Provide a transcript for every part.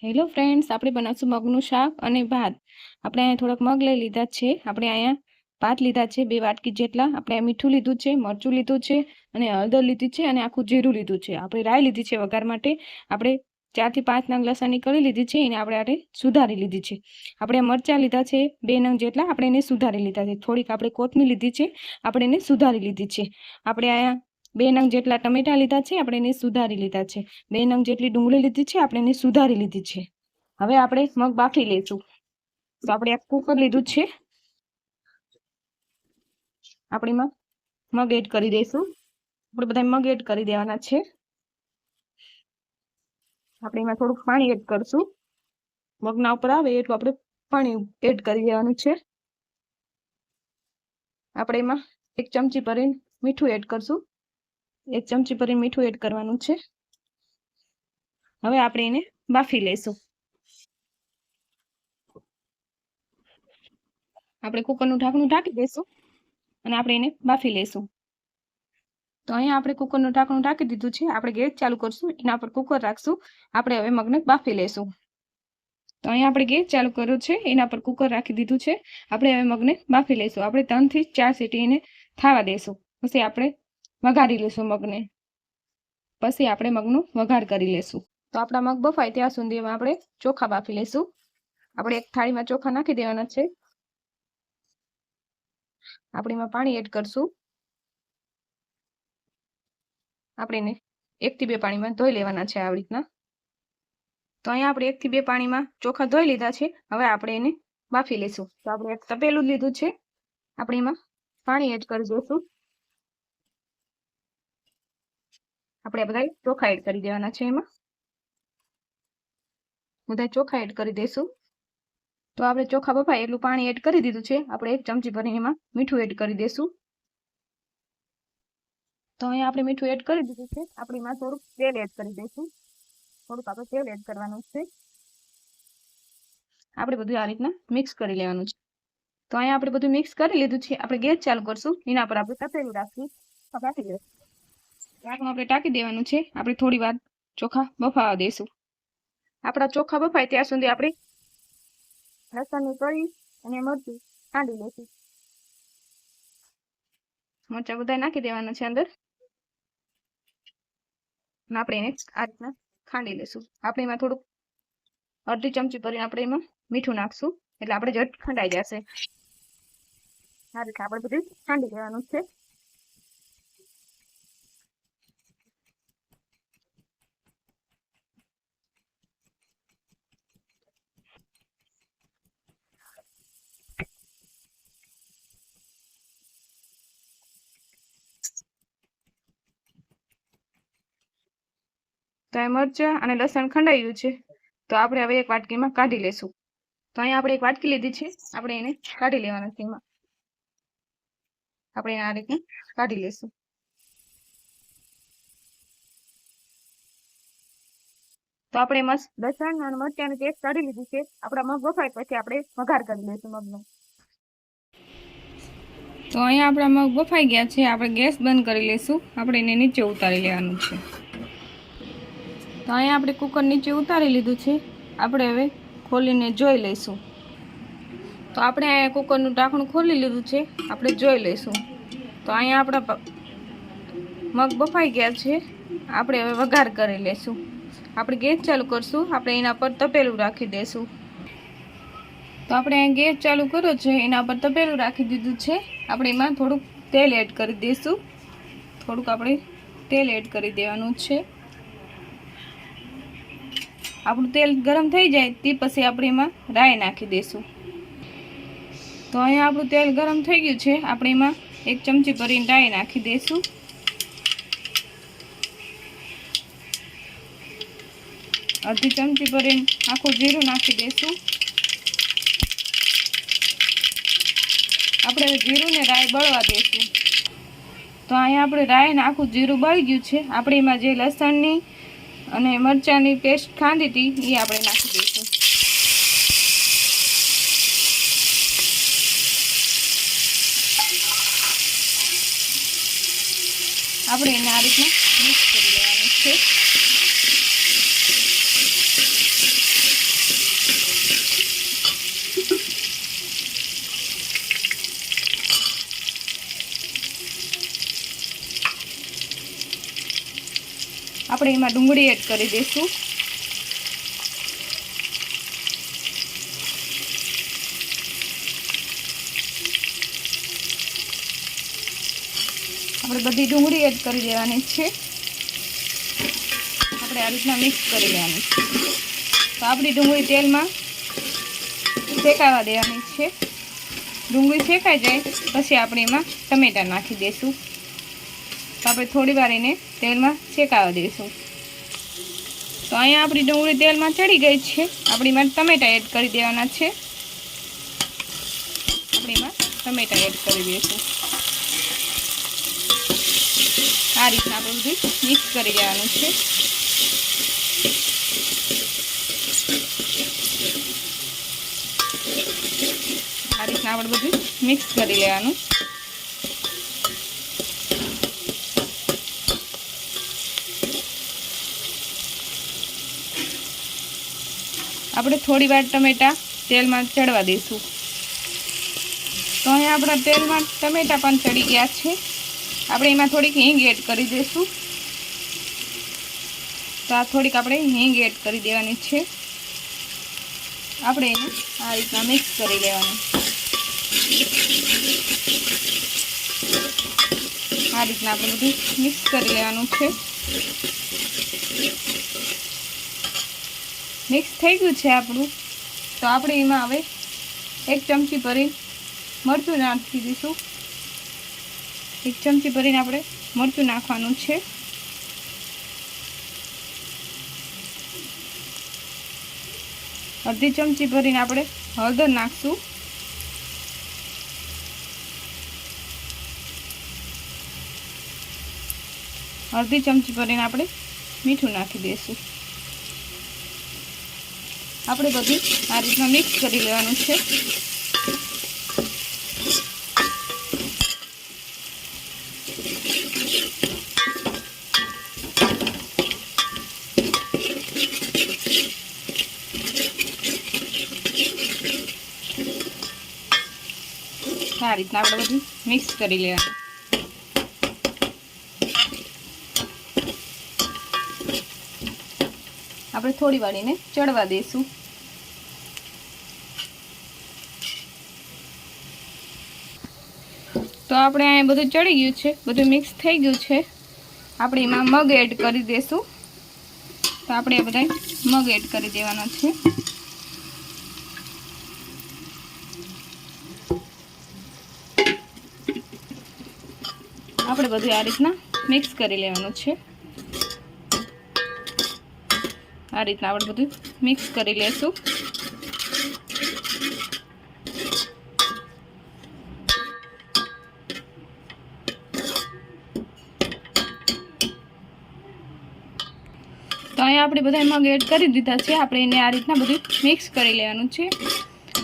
Hello friends, આપણે બનાવશું મગનું શાક અને ભાત. આપણે અહીંયા થોડાક મગ લઈ લીધા છે. આપણે અહીંયા ભાત લીધા છે 2 વાટકી જેટલા. આપણે આ મીઠું લીધું છે, મરચું લીધું છે અને હળદર લીધી છે અને આખું જીરું લીધું છે. આપણે રાઈ લીધી છે વઘાર માટે. આપણે 4 થી 5 નંગ લસણની કળી લીધી છે, એને આપણે સુધારી લીધી છે. આપણે મરચાં લીધા છે 2 નંગ જેટલા, આપણે એને સુધારી લીધા છે. થોડીક આપણે કોથમીર લીધી છે, આપણે એને સુધારી લીધી છે. આપણે અહીંયા 2 નંગ જેટલા ટમેટા લીધા છે, આપણે એને સુધારી લીધા છે. 2 નંગ જેટલી ડુંગળી લીધી છે, આપણે એને સુધારી લીધી છે. હવે આપણે મગ બાફી લઈશું. તો આપણે એક કુકર લીધું છે, આપણે એમાં મગ એડ કરી દઈશું. આપણે બધા મગ એડ કરી દેવાના છે. આપણે એમાં થોડુંક પાણી એડ કરશું. મગના ઉપર આવે એટલું આપણે પાણી એડ કરી દેવાનું છે. આપણે એમાં 1 ચમચી ભરીને મીઠું એડ કરશું. 1 ચમચી ભરીને મીઠું એડ કરવાનું છે. હવે આપણે એને બાફી લઈશું. આપણે કુકરનું ઢાંકણું ઢાંકી દઈશું અને આપણે એને બાફી લઈશું. તો અહીંયા આપણે કુકરનું ઢાંકણું ઢાંકી દીધું છે. આપણે ગેસ ચાલુ કરશું, એના પર કુકર રાખશું. આપણે હવે મગને બાફી લઈશું. તો અહીંયા આપણે ગેસ ચાલુ કર્યો છે, એના પર કુકર રાખી દીધું છે. આપણે હવે મગને બાફી લઈશું. આપણે 3 થી 4 સીટી એને થવા દઈશું. પછી આપણે વઘારી લઈશું મગને. પછી આપણે મગનો વઘાર કરી લઈશું. તો આપણા મગ બફાય ત્યાં સુધીમાં આપણે ચોખા બાફી લઈશું. આપણે એક થાળીમાં ચોખા નાખી દેવાના છે. આપણે એમાં પાણી એડ કરશું. આપણે એને 1 થી 2 પાણીમાં ધોઈ લેવાના છે આવી રીતના. તો અહીંયા આપણે 1 થી 2 પાણીમાં ચોખા ધોઈ લીધા છે. હવે આપણે એને બાફી લઈશું. તો આપણે એક તપેલું લીધું છે, આપણે એમાં પાણી એડ કરી દઈશું. આપણે બધા ચોખા એડ કરી દેવાના છે. એમાં બધા ચોખા એડ કરી દઈશું. તો આપણે ચોખા બફાય એટલું પાણી એડ કરી દીધું છે. આપણે 1 ચમચી ભરીને એમાં મીઠું એડ કરી દઈશું. તો અહીંયા આપણે મીઠું એડ કરી દીધું છે. આપણે એમાં થોડુંક તેલ એડ કરી દઈશું. થોડુંક આપણે તેલ એડ કરવાનું છે. આપણે બધું આ રીતના મિક્સ કરી લેવાનું છે. તો અહીંયા આપણે બધું મિક્સ કરી લીધું છે. આપણે ગેસ ચાલુ કરશું, એના પર આપણે તપેલું રાખશું. ઢાંકી દઈશું. ઢાંકણું આપણે ટાંકી દેવાનું છે. આપણે થોડી વાર ચોખા બફાવા દઈશું. આપણા ચોખા બફાય ત્યાં સુધી આપણે લસણની કળી અને મરચું ખાંડી લઈશું. મરચાં બધા નાખી દેવાના છે અંદર. આપણે એને આ રીતના ખાંડી લઈશું. આપણે એમાં થોડુંક અડધી ચમચી ભરીને આપણે એમાં મીઠું નાખશું, એટલે આપણે ઝટ ખંડાઈ જશે. આ રીતે આપણે બધું ખાંડી લેવાનું છે. તો આ મરચાં અને લસણ ખંડાઈ ગયું છે. તો આપણે હવે એક વાટકીમાં કાઢી લેશું. તો અહીંયા આપણે એક વાટકી લીધી છે, આપણે એને કાઢી લેવાના છે. એમાં આપણે આ રીતે કાઢી લેશું. તો આપણે મસ્ત લસણ અને મરચાંની પેસ્ટ કાઢી લીધી છે. આપણા મગ બફાય પછી આપણે વઘાર કરી લઈશું મગનો. તો અહીંયા આપણા મગ બફાઈ ગયા છે. આપણે ગેસ બંધ કરી લઈશું. આપણે એને નીચે ઉતારી લેવાનું છે. તો અહીંયા આપણે કુકર નીચે ઉતારી લીધું છે. આપણે હવે ખોલીને જોઈ લઈશું. તો આપણે અહીંયા કુકરનું ઢાંકણું ખોલી લીધું છે. આપણે જોઈ લઈશું. તો અહીંયા આપણા મગ બફાઈ ગયા છે. આપણે હવે વઘાર કરી લઈશું. આપણે ગેસ ચાલુ કરશું. આપણે એના પર તપેલું રાખી દઈશું. તો આપણે અહીંયા ગેસ ચાલુ કર્યો છે, એના પર તપેલું રાખી દીધું છે. આપણે એમાં થોડુંક તેલ એડ કરી દઈશું. થોડુંક આપણે તેલ એડ કરી દેવાનું છે. આપણું તેલ ગરમ થઈ જાય તે પછી આપણે એમાં રાઈ નાખી દઈશું. તો અહીંયા આપણું તેલ ગરમ થઈ ગયું છે. આપણે એમાં 1 ચમચી ભરીને રાઈ નાખી દઈશું. અડધી ચમચી ભરીને આખું જીરું નાખી દઈશું. આપણે જીરું ને રાઈ બળવા દઈશું. તો અહીંયા આપણે રાઈ ને આખું જીરું બળી ગયું છે. આપણે એમાં જે લસણની અને મરચાંની પેસ્ટ ખાંડી હતી એ આપણે નાખી દઈશું. આપણે એને આ રીતના મિક્સ કરી લેવાનું છે. આપણે એમાં ડુંગળી એડ કરી દઈશું. આપણે બધી ડુંગળી એડ કરી દેવાની છે. આપણે આ રીતના મિક્સ કરી લેવાની છે. તો આપણી ડુંગળી તેલમાં શેકાવા દેવાની છે. ડુંગળી શેકાઈ જાય પછી આપણે એમાં ટમેટા નાખી દઈશું. તો આપણે થોડી વાર એને તેલમાં શેકાવા દઈશું. તો અહીંયા આપણી ડુંગળી તેલમાં ચડી ગઈ છે. આપણે એમાં ટમેટા એડ કરી દેવાના છે. આપણે એમાં ટમેટા એડ કરી દઈશું. આ રીતના આપણે બધું મિક્સ કરી દેવાનું છે. આ રીતના આપણે બધું મિક્સ કરી લેવાનું. આપણે થોડી વાર ટમેટા તેલમાં ચડવા દઈશું. તો અહીંયા આપણા તેલમાં ટમેટા પણ ચડી ગયા છે. આપણે એમાં થોડીક હિંગ એડ કરી દઈશું. તો આ થોડીક આપણે હિંગ એડ કરી દેવાની છે. આપણે એને આ રીતના મિક્સ કરી લેવાનું. આ રીતના આપણે બધું મિક્સ કરી લેવાનું છે. મિક્સ થઈ ગયું છે આપણું. તો આપણે એમાં હવે 1 ચમચી ભરીને મરચું નાખી દઈશું. 1 ચમચી ભરીને આપણે મરચું નાખવાનું છે. અડધી ચમચી ભરીને આપણે હળદર નાખશું. અડધી ચમચી ભરીને આપણે મીઠું નાખી દઈશું. આપણે બધું આ રીતના મિક્સ કરી લેવાનું છે. આ રીતના આપણે બધું મિક્સ કરી લેવાનું. આપણે થોડી વાળીને ચડવા દઈશું. તો આપણે અહીંયા બધું ચડી ગયું છે, બધું મિક્સ થઈ ગયું છે. આપણે એમાં મગ એડ કરી દઈશું. તો આપણે બધા મગ એડ કરી દેવાના છે. આપણે બધું આ રીતના મિક્સ કરી લેવાનું છે. આ રીતના આપણે બધું મિક્સ કરી લેશું. તો અહીંયા આપણે બધા મગ એડ કરી દીધા છે. આપણે એને આ રીતના બધું મિક્સ કરી લેવાનું છે.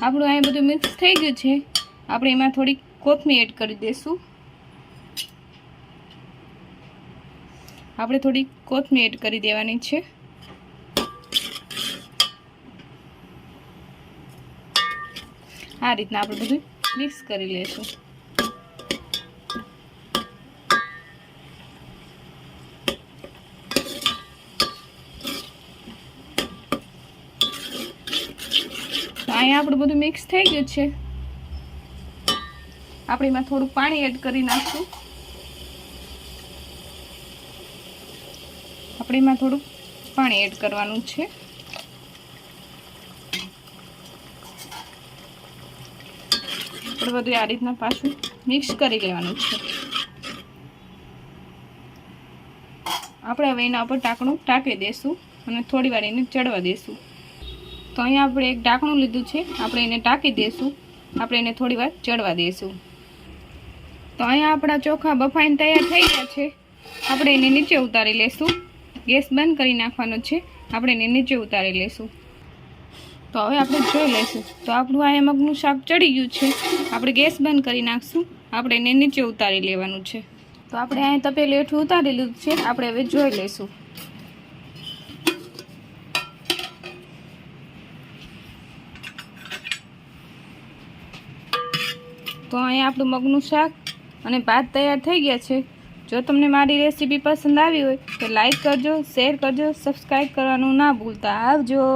આપણું અહીંયા બધું મિક્સ થઈ ગયું છે. આપણે એમાં થોડી કોથમીર એડ કરી દઈશું. આપણે થોડી કોથમીર એડ કરી દેવાની છે. આ રીતના આપણે બધું મિક્સ કરી લેશું. અહીંયા આપણું બધું મિક્સ થઈ ગયું છે. આપણે એમાં થોડું પાણી એડ કરી નાખશું. આપણે એમાં થોડું પાણી એડ કરવાનું છે. આપણે બધું આ રીતના પાછું મિક્સ કરી લેવાનું છે. આપણે હવે એના ઉપર ઢાંકણું ઢાંકી દઈશું અને થોડી વાર એને ચડવા દઈશું. તો અહીંયા આપણે એક ઢાંકણું લીધું છે. આપણે એને ઢાંકી દઈશું. આપણે એને થોડી વાર ચડવા દઈશું. તો અહીંયા આપણા ચોખા બફાઈને તૈયાર થઈ ગયા છે. આપણે એને નીચે ઉતારી લઈશું. ગેસ બંધ કરી નાખવાનો છે. આપણે એને નીચે ઉતારી લઈશું. તો હવે આપણે જોઈ લઈશું. તો આપણું અહીંયા મગનું શાક ચડી ગયું છે. આપણે ગેસ બંધ કરી નાખશું. આપણે એને નીચે ઉતારી લેવાનું છે. તો આપણે અહીંયા તપેલું હેઠું ઉતારી લીધું છે. આપણે હવે જોઈ લઈશું. તો અહીંયા આપણું મગનું શાક અને ભાત તૈયાર થઈ ગયા છે. જો તમને મારી રેસીપી પસંદ આવી હોય તો લાઈક કરજો, શેર કરજો, સબસ્ક્રાઈબ કરવાનું ના ભૂલતા. આવજો.